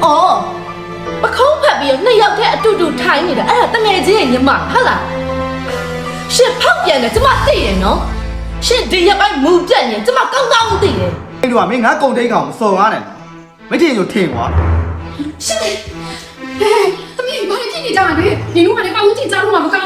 哦，我口拍比那要太嘟嘟抬你的，哎，等眼睛你嘛，好啦，是旁边的怎么对人喏？是这一摆木正人怎么刚刚对人？你话没俺公仔讲说话呢，没听就听话。是的，哎，他们一帮人听你讲的，你如果你把我紧张了嘛不高。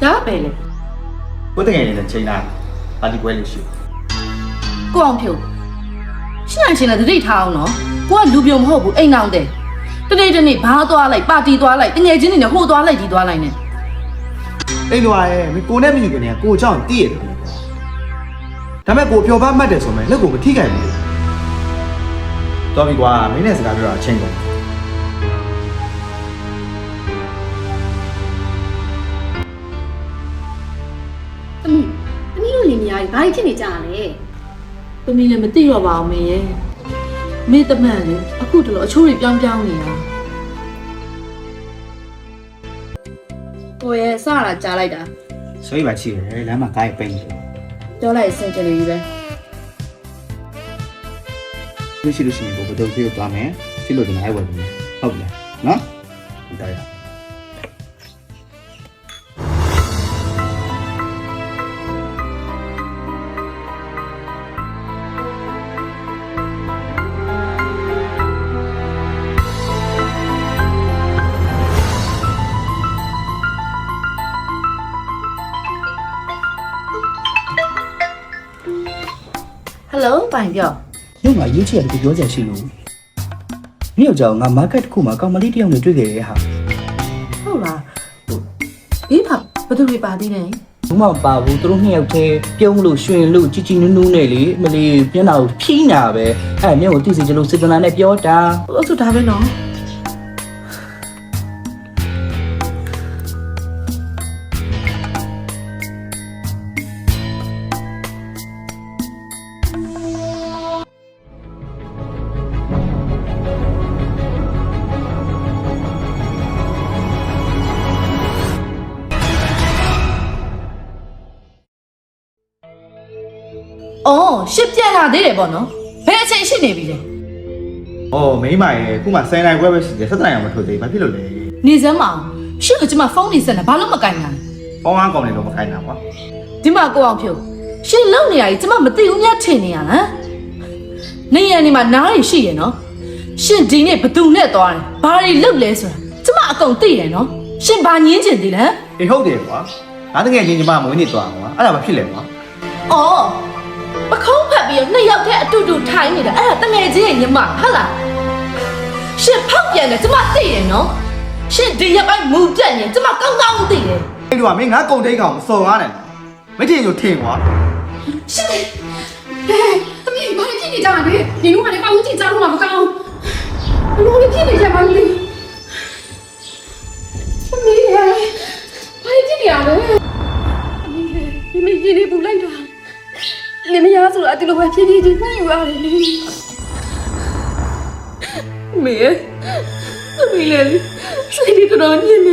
咋背嘞？我等下呢，ချိန်လာပါတီပွဲလေးရှိ ကိုအောင်ဖြိုရှင်းရှင်းလည်းတတိထားအောင်နော်ကိုကလူပြုံမဟုတ်ဘူးအိမ်အောင်တဲ့တနေ့တနေ့ဘာသွားလိုက်ပါတီသွားလိုက်တငယ်ချင်းတွေနဲ့ဟိုသွားလိုက်ဒီသွားလိုက်နဲ့ အိမ်လွာရဲ့မကိုနဲ့မယူခင်ကကိုเจ้าတည့်ရတယ်ဒါမဲ့ကိုဖြော်ပါမှတ်တယ်ဆိုမယ်လက်ကိုမထိခိုက်ဘူးတော်ပြီကွာမင်းနဲ့စကားပြောတာချင်းကုန် သမီးတို့လင်မယားကြီးဘာဖြစ်နေကြရလဲ သမီးလည်းမသိတော့ပါဘူးမင်းရဲ့မင်းတမန်လေအခုတလို့အချိုးတွေပြောင်းနေတာကိုရဲ့စတာကြားလိုက်တာ ဆိုရင်ပါချီတယ်လမ်းမှာကားပိတ်နေတယ် ပြောလိုက်အဆင်ပြေလေးပဲ လို့ရှိရင်ကိုတို့ပြေးသွားမယ်စီလို့ဒီမှာအဲ့ဝယ်ပြီဟုတ်ပြီနော်ဒါရ ဟယ်လိုပိုင်ပြော ညငါရေးချင်တယ်ပြောစရာရှိလို့နေ့ရောက်ကြငါ market တစ်ခုမှာကောင်မလေးတစ်ယောက်နဲ့တွေ့ခဲ့တဲ့ဟာ ဟုတ်လားဟိုဘေးမှာဘယ်သူတွေပါသေးလဲ ဘူးမပါဘူးသူတို့နှစ်ယောက်တည်းပြုံးလို့ရွှင်လို့ជីជីနူးနူးနဲ့လေမလေးမျက်နှာကိုဖြီးနာပဲအဲ့မျက်ကိုသိစေချင်လို့စေတနာနဲ့ပြောတာ အဲ့ဆိုဒါပဲနော်အော်ရှစ်ပြန်လာသေးတယ်ပေါ့နော်ဘယ်အချိန်ရှိနေပြီလဲ အော်မိမရဲ့ခုမှ10နိုင်ခွဲပဲရှိတယ်17နိုင်အောင်မထုတ်သေးဘာဖြစ်လို့လဲ နေစမ်းမအောင်ရှစ်ကကျမဖုန်းနေစက်နေဘာလို့မကင်နိုင် ပေါင်းအားကောင်းနေတော့မခိုင်းတာကွာ ဒီမှာကိုအောင်ဖြိုရှစ်လုံနေရကြီးကျမမသိဘူးများထင်နေရလားနေရနေမှာနားရရှိရနော်ရှင်ဒီနေ့ဘသူနဲ့သွားတယ်ဘာတွေလုပ်လဲဆိုတာကျမအကုန်သိတယ်နော်ရှင်ဘာညင်းကျင်သေးလဲ အေးဟုတ်တယ်ကွာငါတကယ်ချင်းညီမမွေးနေသွားကွာအဲ့ဒါမဖြစ်လဲကွာ အော်ပခုံးဖက်ပြီးနှစ်ယောက်တည်းအတူတူထိုင်နေတာအဲ့ဒါတငယ်ချင်းရဲ့ညီမဟုတ်လားရှင်ဖောက်ပြန်တယ်ကျမသိတယ်နော်ရှင်ဒီရက်ပိုင်းမူပြတ်နေကျမကောင်းကောင်းသိတယ် အဲ့တော့မင်းငါကုံတိတ်ကောင်စော်ကားနေမထင်就ထင်ကွာ 是的，哎，他们一帮人听你讲的，你如果你把我紧张了嘛不高。如果你听你讲嘛你，我没呀，把你听你讲的，你没听你不来的，你们家走了对了，我偏偏就没有啊你。没，没来，谁的都让你呢。